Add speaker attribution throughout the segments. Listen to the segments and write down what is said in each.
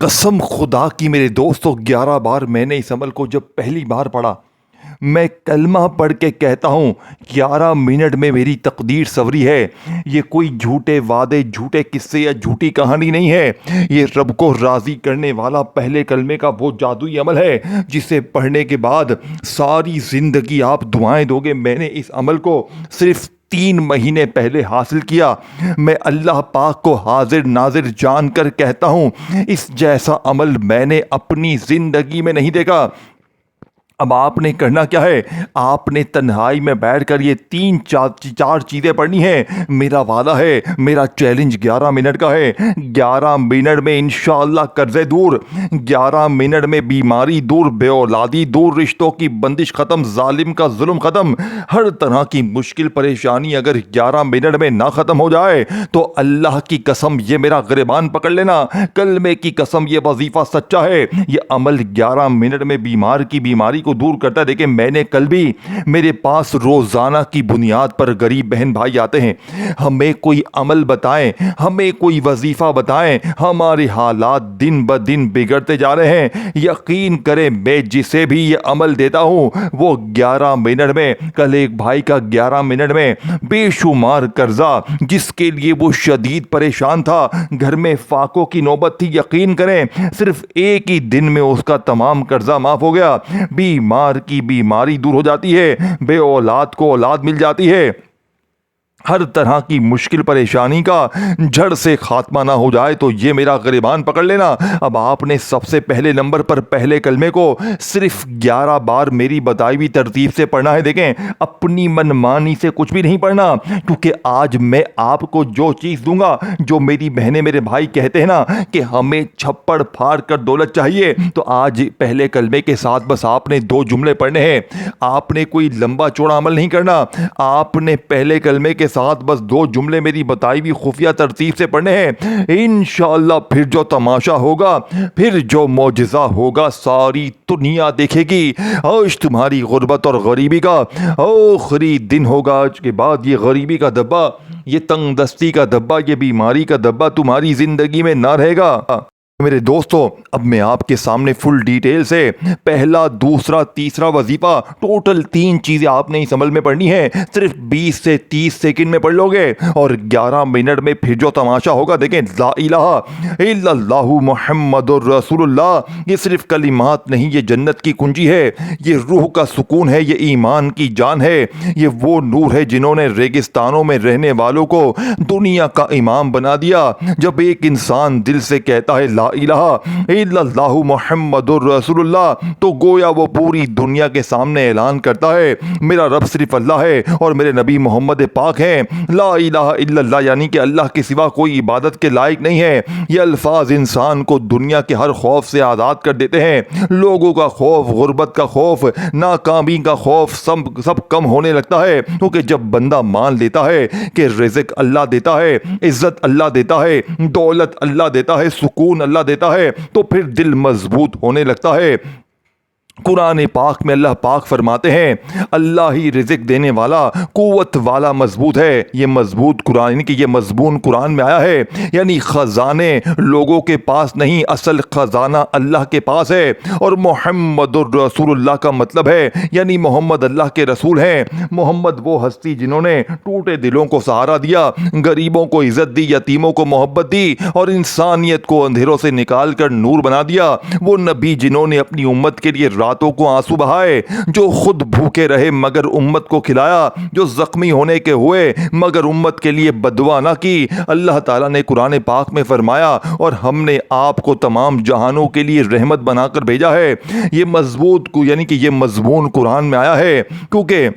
Speaker 1: कसम खुदा की मेरे दोस्तों 11 बार मैंने इस अमल को जब पहली बार पढ़ा। मैं कलमा पढ़ के कहता हूँ 11 मिनट में मेरी तकदीर सवरी है। ये कोई झूठे वादे, झूठे किस्से या झूठी कहानी नहीं है। ये रब को राज़ी करने वाला पहले कलमे का वो जादुई अमल है जिसे पढ़ने के बाद सारी ज़िंदगी आप दुआएं दोगे। मैंने इस अमल को सिर्फ 3 महीने पहले हासिल किया। मैं अल्लाह पाक को हाजिर नाजिर जानकर कहता हूँ, इस जैसा अमल मैंने अपनी ज़िंदगी में नहीं देखा। अब आपने करना क्या है, आपने तन्हाई में बैठकर ये चार चीज़ें पढ़नी है। मेरा वादा है, मेरा चैलेंज 11 मिनट का है। 11 मिनट में इंशाअल्लाह कर्जे दूर, 11 मिनट में बीमारी दूर, बेऔलादी दूर, रिश्तों की बंदिश ख़त्म, जालिम का जुल्म ख़त्म। हर तरह की मुश्किल परेशानी अगर 11 मिनट में ना ख़त्म हो जाए तो अल्लाह की कसम, ये मेरा गिरबान पकड़ लेना, कलमे की कसम, ये वजीफ़ा सच्चा है। ये अमल 11 मिनट में बीमार की बीमारी को दूर करता है। देखिए, मैंने कल भी, मेरे पास रोजाना की बुनियाद पर गरीब बहन भाई आते हैं, हमें कोई अमल बताएं, हमें कोई वजीफा बताएं। हमारे हालात दिन ब दिन बिगड़ते जा रहे हैं। यकीन करें, मैं जिसे भी ये अमल देता हूं वो 11 मिनट में, कल एक भाई का 11 मिनट में बेशुमार कर्जा, जिसके लिए वो शदीद परेशान था, घर में फाकों की नौबत थी, यकीन करें सिर्फ एक ही दिन में उसका तमाम कर्जा माफ हो गया। बीमार की बीमारी दूर हो जाती है, बे औलाद को औलाद मिल जाती है। हर तरह की मुश्किल परेशानी का जड़ से खात्मा ना हो जाए तो ये मेरा गिरबान पकड़ लेना। अब आपने सबसे पहले नंबर पर पहले कलमे को सिर्फ 11 बार मेरी बताई हुई तरतीब से पढ़ना है। देखें, अपनी मनमानी से कुछ भी नहीं पढ़ना, क्योंकि आज मैं आपको जो चीज़ दूंगा, जो मेरी बहनें मेरे भाई कहते हैं ना कि हमें छप्पड़ फाड़ कर दौलत चाहिए, तो आज पहले कलमे के साथ बस आपने 2 जुमले पढ़ने हैं। आपने कोई लंबा चौड़ा अमल नहीं करना, आपने पहले कलमे के साथ बस 2 जुमले मेरी बताई हुई खुफिया तरतीब से पढ़ने हैं। इंशाअल्लाह फिर जो तमाशा होगा, फिर जो मौजिज़ा होगा, सारी दुनिया देखेगी। आज तुम्हारी गुर्बत और गरीबी का आखिरी दिन होगा। आज के बाद ये गरीबी का दब्बा, ये तंगदस्ती का दब्बा, ये बीमारी का दब्बा तुम्हारी जिंदगी में ना रहेगा। मेरे दोस्तों, अब मैं आपके सामने फुल डिटेल से पहला, दूसरा, तीसरा वजीफा, टोटल 3 चीज़ें आपने इस अमल में पढ़नी है। सिर्फ 20 से 30 सेकंड में पढ़ लोगे और 11 मिनट में फिर जो तमाशा होगा। देखें, ला इलाहा इल्लल्लाहु मुहम्मदुर रसूलुल्लाह, ये सिर्फ कलिमात नहीं, ये जन्नत की कुंजी है, ये रूह का सुकून है, ये ईमान की जान है, ये वो नूर है जिन्होंने रेगिस्तानों में रहने वालों को दुनिया का इमाम बना दिया। जब एक इंसान दिल से कहता है ला इलाहा इल्लल्लाहु मुहम्मदुर रसूलुल्लाह, तो गोया वो पूरी दुनिया के सामने ऐलान करता है, मेरा रब सिर्फ अल्लाह है और मेरे नबी मोहम्मद पाक हैं। ला इलाहा इल्लल्लाह यानी कि अल्लाह के सिवा कोई इबादत के लायक नहीं है। ये अल्फाज इंसान को दुनिया के हर खौफ से आज़ाद कर देते हैं। लोगों का खौफ, गुर्बत का खौफ, नाकामी का खौफ सब कम होने लगता है, क्योंकि जब बंदा मान लेता है कि रिज़्क़ अल्लाह देता है, इज़्ज़त अल्लाह देता है, दौलत अल्लाह देता है, सुकून अल्लाह देता है, तो फिर दिल मजबूत होने लगता है। कुरान पाक में अल्लाह पाक फरमाते हैं, अल्लाह ही रिज़्क़ देने वाला, कुव्वत वाला, मजबूत है। ये मजबूत कुरान यानी कि ये मजबून कुरान में आया है, यानी ख़जाने लोगों के पास नहीं, असल ख़जाना अल्लाह के पास है। और मोहम्मदुर रसूलुल्लाह का मतलब है, यानी मोहम्मद अल्लाह के रसूल हैं। मोहम्मद वो हस्ती जिन्होंने टूटे दिलों को सहारा दिया, गरीबों को इज़्ज़त दी, यतीमों को मोहब्बत दी और इंसानियत को अंधेरों से निकाल कर नूर बना दिया। वो नबी जिन्होंने अपनी उम्मत के लिए रातों को आंसू बहाए, जो खुद भूखे रहे मगर उम्मत को खिलाया, जो जख्मी होने के हुए मगर उम्मत के लिए बदुआ ना की। अल्लाह ताला ने कुरान पाक में फरमाया, और हमने आपको तमाम जहानों के लिए रहमत बनाकर भेजा है। ये मजबूत यानी कि ये मजमून कुरान में आया है। क्योंकि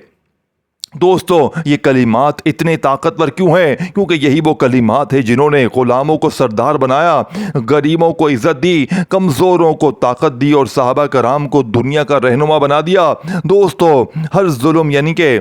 Speaker 1: दोस्तों, ये कलिमात इतने ताकतवर क्यों हैं? क्योंकि यही वो कलिमात है जिन्होंने गुलामों को सरदार बनाया, गरीबों को इज्जत दी, कमज़ोरों को ताकत दी और साहबा कराम को दुनिया का रहनुमा बना दिया। दोस्तों, हर जुल्म यानी कि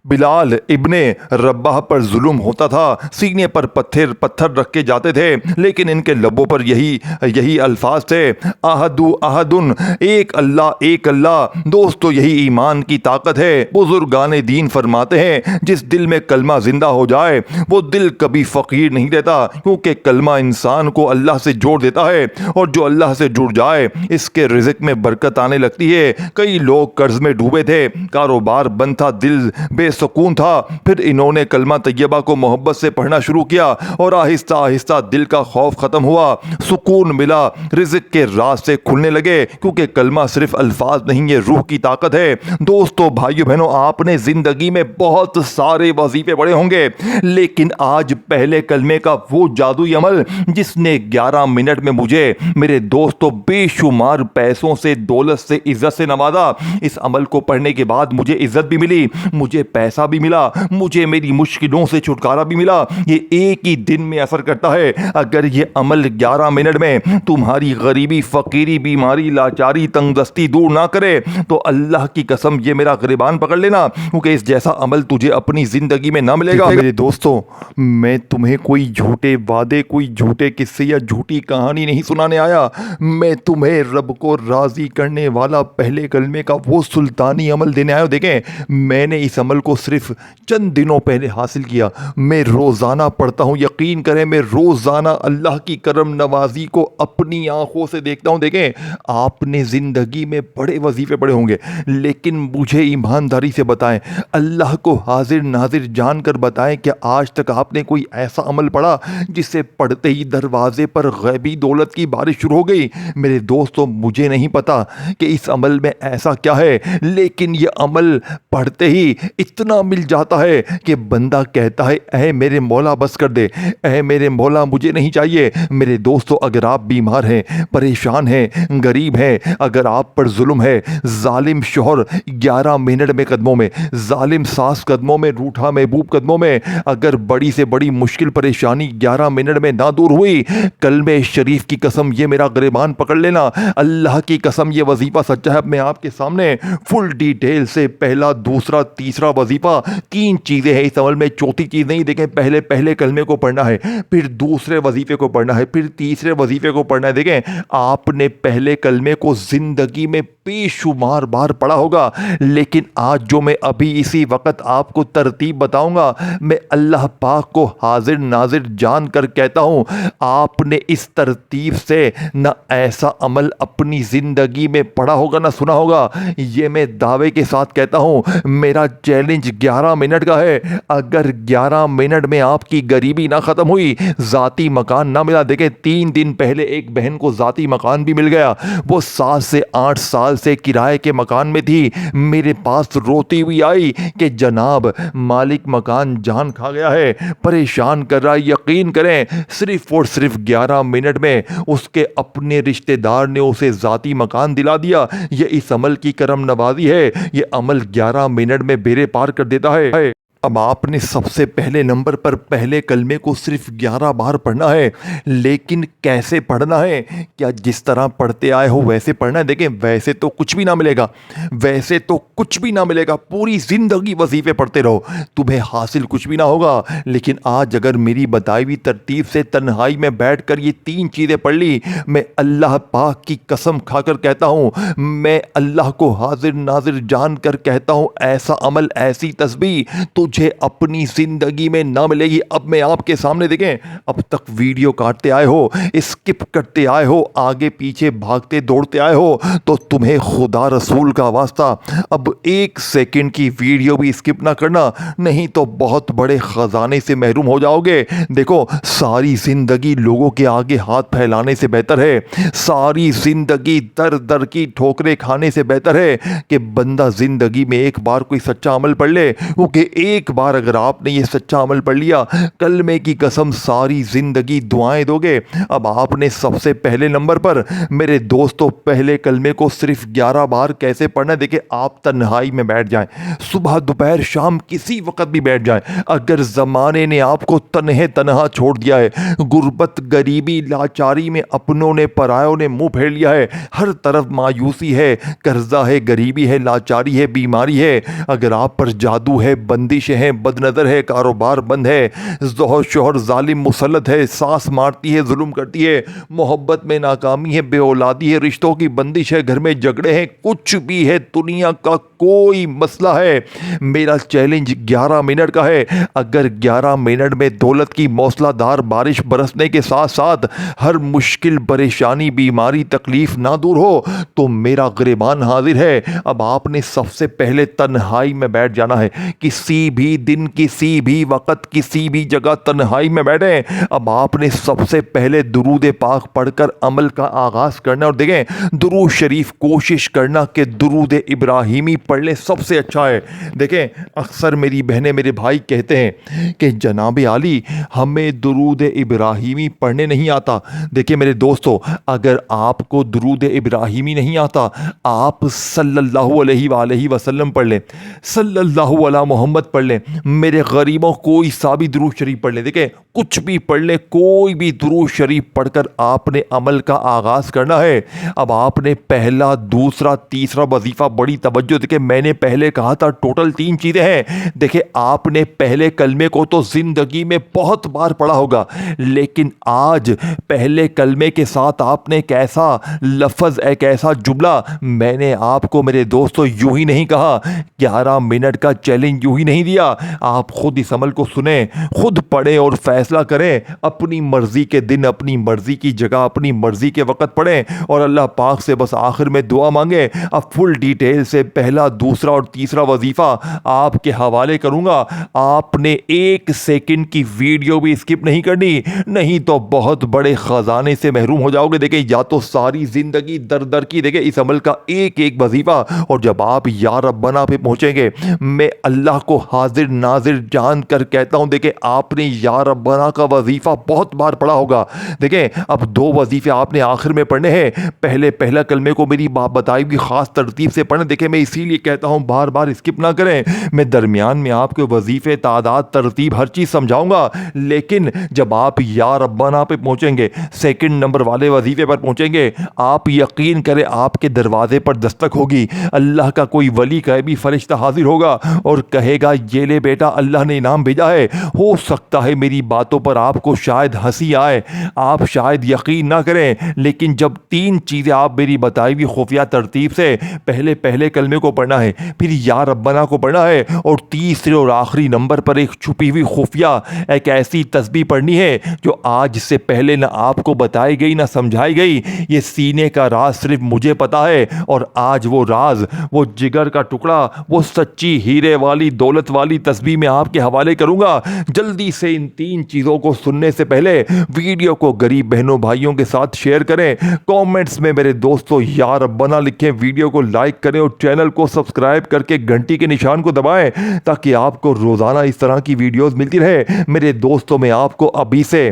Speaker 1: बिलाल इब्ने रब्बाह पर जुल्म होता था, सीने पर पत्थर पत्थर रख के जाते थे, लेकिन इनके लबों पर यही यही अल्फाज थे, आहदु आहदुन, एक अल्लाह। दोस्तों, यही ईमान की ताकत है। बुजुर्गाने दीन फरमाते हैं, जिस दिल में कलमा जिंदा हो जाए वो दिल कभी फकीर नहीं रहता, क्योंकि कलमा इंसान को अल्लाह से जोड़ देता है, और जो अल्लाह से जुड़ जाए इसके रिज़्क़ में बरकत आने लगती है। कई लोग कर्ज में डूबे थे, कारोबार बंद था, दिल बेसुकून था, फिर इन्होंने कलमा तैयबा को मोहब्बत से पढ़ना शुरू किया और आहिस्ता आहिस्ता दिल का खौफ खत्म हुआ, सुकून मिला, रिज़्क़ के रास्ते खुलने लगे, क्योंकि कलमा सिर्फ अल्फाज नहीं, ये रूह की ताकत है। दोस्तों, भाइयों बहनों, आपने जिंदगी में बहुत सारे वजीफे पढ़े होंगे, लेकिन आज पहले कलमे का वो जादुई अमल जिसने 11 मिनट में मुझे, मेरे दोस्तों, बेशुमार पैसों से, दौलत से, इज्जत से नवाजा। इस अमल को पढ़ने के बाद मुझे इज्जत भी मिली, मुझे पैसा भी मिला, मुझे मेरी मुश्किलों से छुटकारा भी मिला। ये एक ही दिन में असर करता है। अगर ये अमल 11 मिनट में तुम्हारी गरीबी, फकीरी, बीमारी, लाचारी, तंगदस्ती दूर ना करे तो अल्लाह की कसम, ये मेरा गिरबान पकड़ लेना, क्योंकि इस जैसा अमल तुझे अपनी जिंदगी में ना मिलेगा। मेरे दोस्तों, मैं तुम्हें कोई झूठे वादे, कोई झूठे किस्से या झूठी कहानी नहीं सुनाने आया। मैं तुम्हें रब को राजी करने वाला पहले कलमे का वो सुल्तानी अमल देने आया। देखें, मैंने इस अमल को सिर्फ चंद दिनों पहले हासिल किया। मैं रोज़ाना पढ़ता हूँ, यकीन करें, मैं रोज़ाना अल्लाह की करम नवाजी को अपनी आंखों से देखता हूँ। देखें, आपने ज़िंदगी में बड़े वजीफ़े पढ़े होंगे, लेकिन मुझे ईमानदारी से बताएं, अल्लाह को हाजिर नाजिर जानकर बताएं, क्या आज तक आपने कोई ऐसा अमल पढ़ा जिसे पढ़ते ही दरवाजे पर गैबी दौलत की बारिश शुरू हो गई? मेरे दोस्तों, मुझे नहीं पता कि इस अमल में ऐसा क्या है, लेकिन ये अमल पढ़ते ही इतना मिल जाता है कि बंदा कहता है, ऐ मेरे मौला बस कर दे, ऐ मेरे मौला मुझे नहीं चाहिए। मेरे दोस्तों, अगर आप बीमार हैं, परेशान हैं, गरीब हैं, अगर आप पर जुल्म है, जालिम शौहर 11 मिनट में कदमों में, जालिम सास कदमों में, रूठा महबूब कदमों में, अगर बड़ी से बड़ी मुश्किल परेशानी 11 मिनट में ना दूर हुई, कलमे शरीफ की कसम, ये मेरा गिरबान पकड़ लेना, अल्लाह की कसम, ये वजीफा सच्चा है। अब मैं आपके सामने फुल डिटेल से पहला, दूसरा, तीसरा वजीफा, 3 चीज़ें हैं इस अमल में, चौथी चीज़ नहीं। देखें, पहले कलमे को पढ़ना है, फिर दूसरे वजीफे को पढ़ना है, फिर तीसरे वजीफे को पढ़ना है। देखें, आपने पहले कलमे को जिंदगी में बेशुमार बार पढ़ा होगा, लेकिन आज जो मैं अभी इसी वक्त आपको तरतीब बताऊंगा, मैं अल्लाह पाक को हाजिर नाजिर जान कर कहता हूं, आपने इस तरतीब से न ऐसा अमल अपनी ज़िंदगी में पढ़ा होगा, ना सुना होगा। ये मैं दावे के साथ कहता हूं, मेरा चैलेंज 11 मिनट का है। अगर 11 मिनट में आपकी गरीबी ना ख़त्म हुई, ज़ाती मकान ना मिला। देखें, 3 दिन पहले एक बहन को ज़ाती मकान भी मिल गया। वो 7 से 8 साल से किराए के मकान में थी, मेरे पास रोती हुई आई कि जनाब, मालिक मकान जान खा गया है, परेशान कर रहा है। यकीन करें, सिर्फ और सिर्फ 11 मिनट में उसके अपने रिश्तेदार ने उसे ज़ाती मकान दिला दिया। ये इस अमल की करम नवाजी है। ये अमल 11 मिनट में बेड़े पार कर देता है। अब आपने सबसे पहले नंबर पर पहले कलमे को सिर्फ 11 बार पढ़ना है, लेकिन कैसे पढ़ना है? क्या जिस तरह पढ़ते आए हो वैसे पढ़ना है? देखें, वैसे तो कुछ भी ना मिलेगा, वैसे तो कुछ भी ना मिलेगा। पूरी ज़िंदगी वजीफ़े पढ़ते रहो, तुम्हें हासिल कुछ भी ना होगा। लेकिन आज अगर मेरी बताई हुई तरतीब से तन्हाई में बैठकर ये 3 चीज़ें पढ़ ली, मैं अल्लाह पाक की कसम खाकर कहता हूँ, मैं अल्लाह को हाजिर नाजिर जान कर कहता हूँ, ऐसा अमल, ऐसी तस्बीह तुझे अपनी जिंदगी में ना मिलेगी। अब मैं आपके सामने, देखें, अब तक वीडियो काटते आए हो, स्किप करते आए हो, आगे पीछे भागते दौड़ते आए हो, तो तुम्हें खुदा रसूल का वास्ता अब 1 सेकंड की वीडियो भी स्किप ना करना, नहीं तो बहुत बड़े खजाने से महरूम हो जाओगे। देखो, सारी जिंदगी लोगों के आगे हाथ फैलाने से बेहतर है, सारी जिंदगी दर दर की ठोकरें खाने से बेहतर है कि बंदा जिंदगी में एक बार कोई सच्चा अमल पढ़ ले, क्योंकि एक बार अगर आपने ये सच्चा अमल पढ़ लिया, कलमे की कसम सारी ज़िंदगी दुआएं दोगे। अब आपने सबसे पहले नंबर पर मेरे दोस्तों पहले कलमे को सिर्फ 11 बार कैसे पढ़ना है। देखिए, आप तन्हाई में बैठ जाएं, सुबह दोपहर शाम किसी वक्त भी बैठ जाएं, अगर ज़माने ने आपको तन्हा छोड़ दिया है, गुर्बत गरीबी लाचारी में अपनों ने परायों ने मुंह फेर लिया है, हर तरफ मायूसी है, कर्जा है, गरीबी है, लाचारी है, बीमारी है, अगर आप पर जादू है, बंदिश है, बदनज़र है, कारोबार बंद है, ज़ोहर शोहर जालिम मुसल्लत है, सास मारती है, जुल्म करती है, मोहब्बत में नाकामी है, बेऔलादी है, रिश्तों की बंदिश है, घर में झगड़े हैं, कुछ भी है, दुनिया का कोई मसला है, मेरा चैलेंज 11 मिनट का है। अगर 11 मिनट में दौलत की मौसलाधार बारिश बरसने के साथ साथ हर मुश्किल परेशानी बीमारी तकलीफ ना दूर हो तो मेरा गिरबान हाजिर है। अब आपने सबसे पहले तन्हाई में बैठ जाना है, किसी भी दिन किसी भी वक्त किसी भी जगह तन्हाई में बैठे। अब आपने सबसे पहले दुरूद पाक पढ़कर अमल का आगाज करना। और देखें, दुरूद शरीफ कोशिश करना कि दुरूद इब्राहिमी पढ़ लें, सबसे अच्छा है। देखें, अक्सर मेरी बहनें मेरे भाई कहते हैं कि जनाब आली हमें दुरूद इब्राहिमी पढ़ने नहीं आता। देखिए मेरे दोस्तों, अगर आपको दुरूद इब्राहिमी नहीं आता, आप सल्लल्लाहु अलैहि वसल्लम पढ़ लें, सल्लल्लाहु अला मोहम्मद पढ़ लें, मेरे गरीबों कोई सा भी दुरूद शरीफ पढ़ लें। देखें, कुछ भी पढ़ लें, कोई भी दुरूद शरीफ पढ़कर आपने अमल का आगाज़ करना है। अब आपने पहला दूसरा तीसरा वजीफ़ा बड़ी तवज्जो। देखिए, मैंने पहले कहा था टोटल 3 चीज़ें हैं। देखिए, आपने पहले कलमे को तो ज़िंदगी में बहुत बार पढ़ा होगा, लेकिन आज पहले कलमे के साथ आपने कैसा लफ्ज़, एक ऐसा जुमला, मैंने आपको मेरे दोस्तों यूं ही नहीं कहा, 11 मिनट का चैलेंज यूं ही नहीं दिया। आप खुद इस अमल को सुने, खुद पढ़ें और फैसला करें। अपनी मर्जी के दिन अपनी मर्जी की जगह अपनी मर्जी के वक़्त पढ़ें और अल्लाह पाक से बस आखिर में दुआ मांगे। अब फुल डिटेल से पहला दूसरा और तीसरा वजीफ़ा आपके हवाले करूँगा। आपने 1 सेकंड की वीडियो भी स्किप नहीं करनी, नहीं तो बहुत बड़े ख़जाने से महरूम हो जाओगे। देखिए, या तो सारी ज़िंदगी दर दर की। देखिए, इस अमल का एक एक वजीफ़ा, और जब आप या रब्बना पे पहुँचेंगे, मैं अल्लाह को हाजिर नाजिर जान कर कहता हूँ, देखिए आपने या रब्बना का वजीफ़ा बहुत बार पढ़ा होगा। देखिए, अब 2 वजीफ़े आपने आखिर में पढ़ने हैं। पहले पहला कलमे को मेरी बात बताई हुई ख़ास तरतीब से पढ़ें। देखिए, मैं इसीलिए कहता हूँ बार बार स्किप ना करें। मैं दरमियान में आपके वजीफ़े, तादाद, तरतीब हर चीज़ समझाऊंगा, लेकिन जब आप या रब्बाना पे पहुँचेंगे, सेकंड नंबर वाले वजीफ़े पर पहुँचेंगे, आप यकीन करें आपके दरवाजे पर दस्तक होगी। अल्लाह का कोई वली ग़ैबी फरिश्ता हाजिर होगा और कहेगा, ये ले बेटा, अल्लाह ने इनाम भेजा है। हो सकता है मेरी बातों पर आपको शायद हंसी आए, आप शायद यकीन ना करें, लेकिन जब 3 चीज़ें आप मेरी बताई हुई खुफिया तरतीब से, पहले पहले कलमे को पढ़ना है, फिर या रब्बना को पढ़ना है, और तीसरे और आखिरी नंबर पर एक छुपी हुई खुफिया एक ऐसी तस्बीह पढ़नी है जो आज से पहले ना आपको बताई गई ना समझाई गई। ये सीने का राज सिर्फ मुझे पता है, और आज वो राज, वो जिगर का टुकड़ा, वो सच्ची हीरे वाली दौलत वाली तस्बीह मैं आपके हवाले करूंगा। जल्दी से इन 3 चीज़ों को सुनने से पहले वीडियो को गरीब बहनों भाइयों के साथ शेयर करें, कमेंट्स में मेरे दोस्तों या रब्बना लिखें, वीडियो को लाइक करें और चैनल को सब्सक्राइब करके घंटी के निशान को दबाएं, ताकि आपको रोज़ाना इस तरह की वीडियोस मिलती रहे। मेरे दोस्तों, मैं आपको अभी से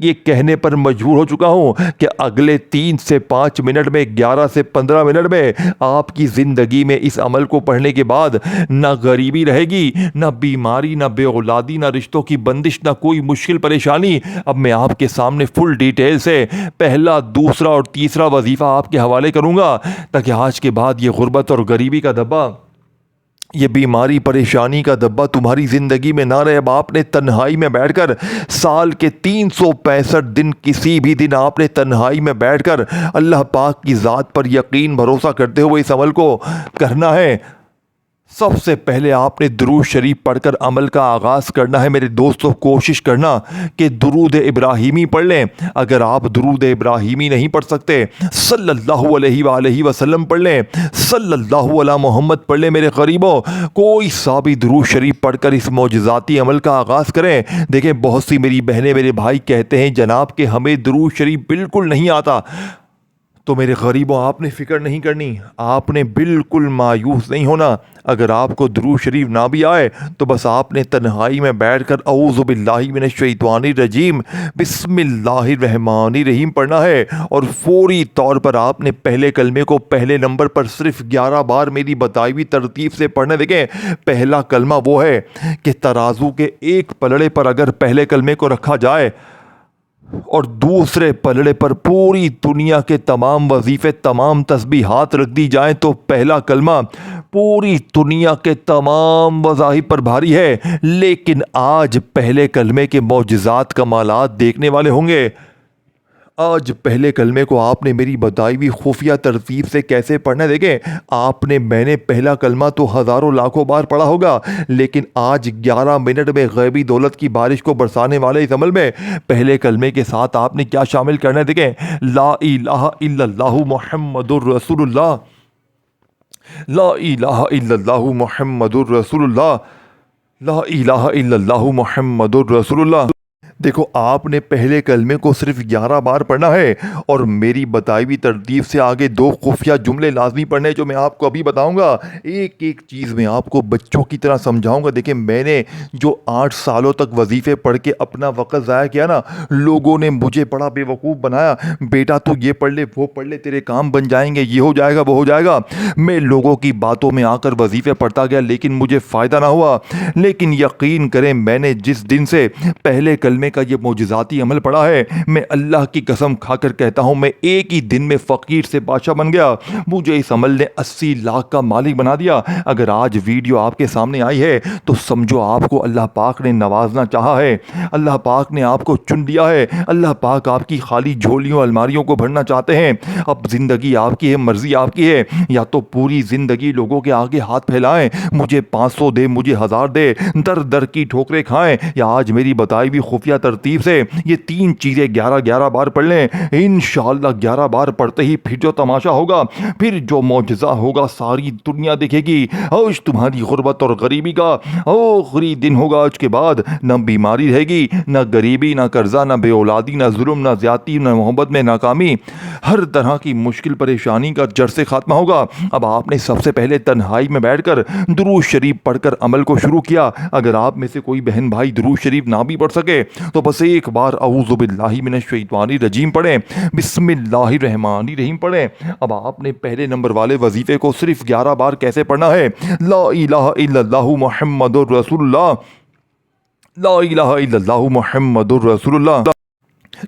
Speaker 1: ये कहने पर मजबूर हो चुका हूँ कि अगले 3 से 5 मिनट में, 11 से 15 मिनट में आपकी ज़िंदगी में इस अमल को पढ़ने के बाद ना गरीबी रहेगी, ना बीमारी, ना बेऔलादी, ना रिश्तों की बंदिश, ना कोई मुश्किल परेशानी। अब मैं आपके सामने फुल डिटेल से पहला दूसरा और तीसरा वजीफ़ा आपके हवाले करूँगा, ताकि आज के बाद ये गुर्बत और गरीबी का धब्बा, ये बीमारी परेशानी का धब्बा तुम्हारी ज़िंदगी में ना रहे। अब आपने तन्हाई में बैठकर साल के 365 दिन किसी भी दिन आपने तन्हाई में बैठकर अल्लाह पाक की ज़ात पर यकीन भरोसा करते हुए इस अमल को करना है। सबसे पहले आपने दुरूद शरीफ पढ़कर अमल का आगाज़ करना है। मेरे दोस्तों, कोशिश करना कि दुरूद इब्राहिमी पढ़ लें। अगर आप दुरूद इब्राहिमी नहीं पढ़ सकते, सल्लल्लाहु अलैहि वसल्लम पढ़ लें, सल्लल्लाहु अला मोहम्मद पढ़ लें। मेरे गरीबों, कोई सा भी दुरूद शरीफ पढ़कर इस मौजज़ाती अमल का आगाज़ करें। देखें, बहुत सी मेरी बहनें मेरे भाई कहते हैं, जनाब कि हमें दुरूद शरीफ बिल्कुल नहीं आता। तो मेरे गरीबों, आपने फ़िक्र नहीं करनी, आपने बिल्कुल मायूस नहीं होना। अगर आपको दुरूद शरीफ ना भी आए तो बस आपने तन्हाई में बैठकर औज़ु बिल्लाहि मिनश शैतानिर रजीम बिस्मिल्लाहिर रहमानिर रहीम पढ़ना है और फौरी तौर पर आपने पहले कलमे को पहले नंबर पर सिर्फ 11 बार मेरी बताई हुई तरतीब से पढ़ने। देखें, पहला कलमा वो है कि तराजू के एक पलड़े पर अगर पहले कलमे को रखा जाए और दूसरे पलड़े पर पूरी दुनिया के तमाम वजीफ़े, तमाम तस्बीहात रख दी जाएं तो पहला कलमा पूरी दुनिया के तमाम वज़ाइफ पर भारी है। लेकिन आज पहले कलमे के मौजज़ात कमालात देखने वाले होंगे। आज पहले कलमे को आपने मेरी बताई हुई खुफिया तरतीब से कैसे पढ़ना है। देखें, मैंने पहला कलमा तो हज़ारों लाखों बार पढ़ा होगा, लेकिन आज 11 मिनट में गैबी दौलत की बारिश को बरसाने वाले इस अमल में पहले कलमे के साथ आपने क्या शामिल करना है। देखें, ला इलाहा इल्लल्लाहु मुहम्मदुर रसूलुल्लाह, ला इलाहा इल्लल्लाहु मुहम्मदुर रसूलुल्लाह, ला इलाहा इल्लल्लाहु मुहम्मदुर रसूलुल्लाह। देखो, आपने पहले कलमे को सिर्फ 11 बार पढ़ना है और मेरी बताई हुई तरतीब से आगे 2 खुफिया जुमले लाजमी पढ़ने जो मैं आपको अभी बताऊंगा। एक एक चीज़ में आपको बच्चों की तरह समझाऊंगा। देखिए, मैंने जो 8 सालों तक वजीफ़े पढ़ के अपना वक़्त ज़ाया किया ना, लोगों ने मुझे बड़ा बेवकूफ़ बनाया। बेटा तू ये पढ़ ले, वो पढ़ ले, तेरे काम बन जाएंगे, ये हो जाएगा, वो हो जाएगा। मैं लोगों की बातों में आकर वजीफ़े पढ़ता गया, लेकिन मुझे फ़ायदा ना हुआ। लेकिन यकीन करें, मैंने जिस दिन से पहले कलमे का ये मौजज़ाती अमल पड़ा है, मैं अल्लाह की कसम खाकर कहता हूँ, मैं एक ही दिन में फ़कीर से बादशाह बन गया। मुझे इस अमल ने 80 लाख का मालिक बना दिया। अगर आज वीडियो आपके सामने आई है तो समझो आपको अल्लाह पाक ने नवाजना चाहा है, अल्लाह पाक ने आपको चुन लिया है, अल्लाह पाक आपकी खाली झोलियों अलमारियों को भरना चाहते हैं। अब ज़िंदगी आपकी है, मर्ज़ी आपकी है। या तो पूरी ज़िंदगी लोगों के आगे हाथ फैलाएं, मुझे 500 दे, मुझे 1000 दे, दर दर की ठोकरें खाएं, या आज मेरी बताई हुई खुफिया तरतीब से ये 3 चीज़ें 11-11 बार पढ़ लें। इंशाअल्लाह 11 बार पढ़ते ही फिर जो तमाशा होगा, फिर जो मौजज़ा होगा, सारी दुनिया देखेगी। आज तुम्हारी गुर्बत और गरीबी का आखिरी दिन होगा। आज के बाद न बीमारी रहेगी, न गरीबी, न कर्जा, न बेऔलादी, न जुल्म, न ज़्यादती, न मोहब्बत में नाकामी। हर तरह की मुश्किल परेशानी का जड़ से खात्मा होगा। अब आपने सबसे पहले तन्हाई में बैठकर दुरूद शरीफ पढ़कर अमल को शुरू किया। अगर आप में से कोई बहन भाई दुरूद शरीफ ना भी पढ़ सके तो बस एक बार औज़ु बिल्लाहि मिनश शैतानिर रजीम पढ़ें, बिस्मिल्लाहिर रहमानिर रहीम पढ़ें। अब आपने पहले नंबर वाले वजीफ़े को सिर्फ 11 बार कैसे पढ़ना है। ला इलाहा इल्लल्लाहु मुहम्मदुर रसूलुल्लाह, ला इलाहा इल्लल्लाहु मुहम्मदुर रसूलुल्लाह,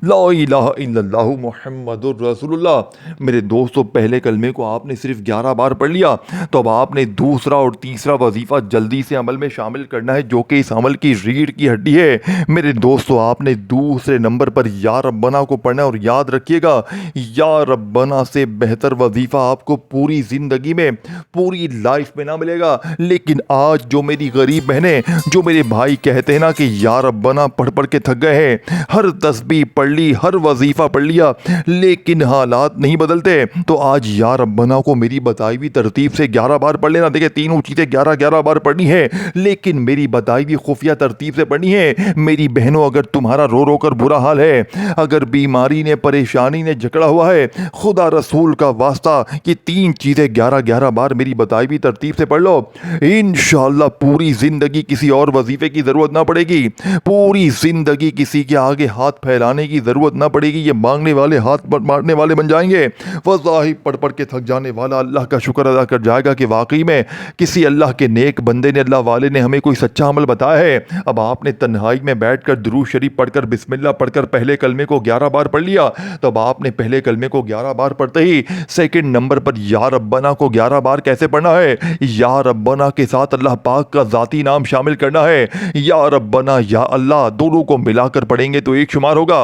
Speaker 1: ला इलाहा इल्लल्लाहु मुहम्मदुर रसूलुल्लाह। मेरे दोस्तों, पहले कलमे को आपने सिर्फ 11 बार पढ़ लिया, तो अब आपने दूसरा और तीसरा वजीफ़ा जल्दी से अमल में शामिल करना है, जो कि इस अमल की रीढ़ की हड्डी है। मेरे दोस्तों, आपने दूसरे नंबर पर या रब्बना को पढ़ना है और याद रखिएगा, या रब्बना से बेहतर वजीफ़ा आपको पूरी ज़िंदगी में, पूरी लाइफ में ना मिलेगा। लेकिन आज जो मेरी गरीब बहनें, जो मेरे भाई कहते हैं ना कि या रब्बना पढ़ पढ़ के थक गए हैं, हर तस्बीह पढ़ ली, हर वजीफ़ा पढ़ लिया, लेकिन हालात नहीं बदलते, तो आज या रब्बना को मेरी बताई हुई तरतीब से 11 बार पढ़ लेना। देखिए, तीनों चीज़ें 11-11 बार पढ़नी है, लेकिन मेरी बताई हुई खुफिया तरतीब से पढ़नी है। मेरी बहनों, अगर तुम्हारा रो रो कर बुरा हाल है, अगर बीमारी ने, परेशानी ने जकड़ा हुआ है, खुदा रसूल का वास्ता कि 3 चीज़ें 11-11 बार मेरी बताई हुई तरतीब से पढ़ लो। इंशाअल्लाह पूरी ज़िंदगी किसी और वजीफ़े की ज़रूरत ना पड़ेगी, पूरी ज़िंदगी किसी के आगे हाथ फैलाने की ज़रूरत ना पड़ेगी। ये मांगने वाले, हाथ मारने वाले बन जाएंगे। वज़ाहिफ पढ़ पढ़ के थक जाने वाला अल्लाह का शुक्र अदा कर जाएगा कि वाकई में किसी अल्लाह के नेक बंदे ने, अल्लाह वाले ने हमें कोई सच्चा अमल बताया है। अब आपने तन्हाई में बैठकर दुरूद शरीफ पढ़कर, बिस्मिल्लाह पढ़कर पहले कलमे को 11 बार पढ़ लिया, तो अब आपने पहले कलमे को 11 बार पढ़ते ही सेकंड नंबर पर या रब्बना को 11 बार कैसे पढ़ना है। या रब्बना के साथ अल्लाह पाक का ज़ाती नाम शामिल करना है। या रब्बना, या अल्लाह, दोनों को मिलाकर पढ़ेंगे तो एक शुमार होगा।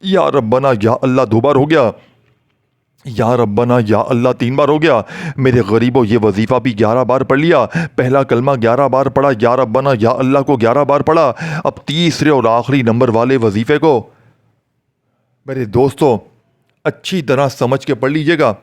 Speaker 1: या रब्बना या अल्लाह 2 बार हो गया, या रब्बना या अल्लाह 3 बार हो गया। मेरे गरीबों, ये वजीफ़ा भी 11 बार पढ़ लिया। पहला कलमा 11 बार पढ़ा, या रब्बना या अल्लाह को 11 बार पढ़ा। अब तीसरे और आखिरी नंबर वाले वजीफ़े को मेरे दोस्तों अच्छी तरह समझ के पढ़ लीजिएगा,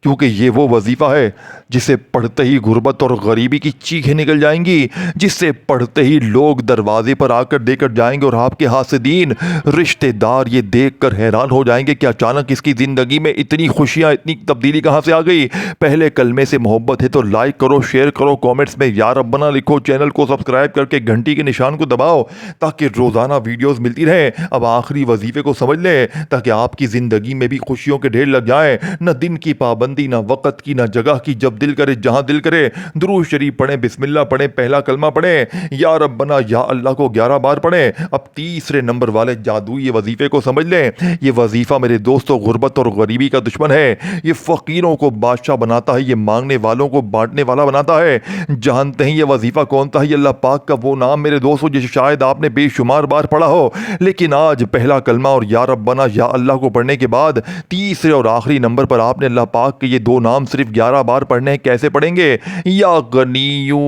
Speaker 1: क्योंकि ये वो वजीफ़ा है जिसे पढ़ते ही गुर्बत और गरीबी की चीखें निकल जाएंगी, जिससे पढ़ते ही लोग दरवाजे पर आकर देकर जाएंगे और आपके हासिदीन रिश्तेदार ये देखकर हैरान हो जाएंगे कि अचानक इसकी ज़िंदगी में इतनी खुशियाँ, इतनी तब्दीली कहाँ से आ गई। पहले कलमे से मोहब्बत है तो लाइक करो, शेयर करो, कमेंट्स में या रब्बना लिखो, चैनल को सब्सक्राइब करके घंटी के निशान को दबाओ ताकि रोज़ाना वीडियोस मिलती रहे। अब आखिरी वजीफ़े को समझ लें ताकि आपकी ज़िंदगी में भी खुशियों के ढेर लग जाएं। न दिन की पाबंदी, ना वक़्त की, ना जगह की, जब दिल करे जहां दिल करे दुरूद शरीफ पढ़ें, बिस्मिल्लाह पढ़ें, पहला कलमा पढ़ें, या रब्बना या अल्लाह को 11 बार पढ़ें। अब तीसरे नंबर वाले जादुई वजीफे को समझ लें। ये वजीफा मेरे दोस्तों गुर्बत और गरीबी का दुश्मन है। ये फ़कीरों को बादशाह बनाता है, ये मांगने वालों को बांटने वाला बनाता है। जानते हैं ये वजीफा कौन सा है? ये अल्लाह पाक का वो नाम मेरे दोस्तों जिसे शायद आपने बेशुमार बार पढ़ा हो, लेकिन आज पहला कलमा और या रब्बना या अल्लाह को पढ़ने के बाद तीसरे और आखिरी नंबर पर आपने अल्लाह पाक के ये दो नाम सिर्फ 11 बार पढ़ने हैं। कैसे पढ़ेंगे? या गनीयू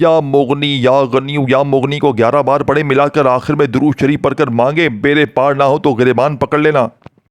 Speaker 1: या मुगनी, या गनीयू या मुगनी को 11 बार पढ़े, मिलाकर आखिर में दुरूद शरीफ पढ़कर मांगे। बेरे पार ना हो तो गिरबान पकड़ लेना।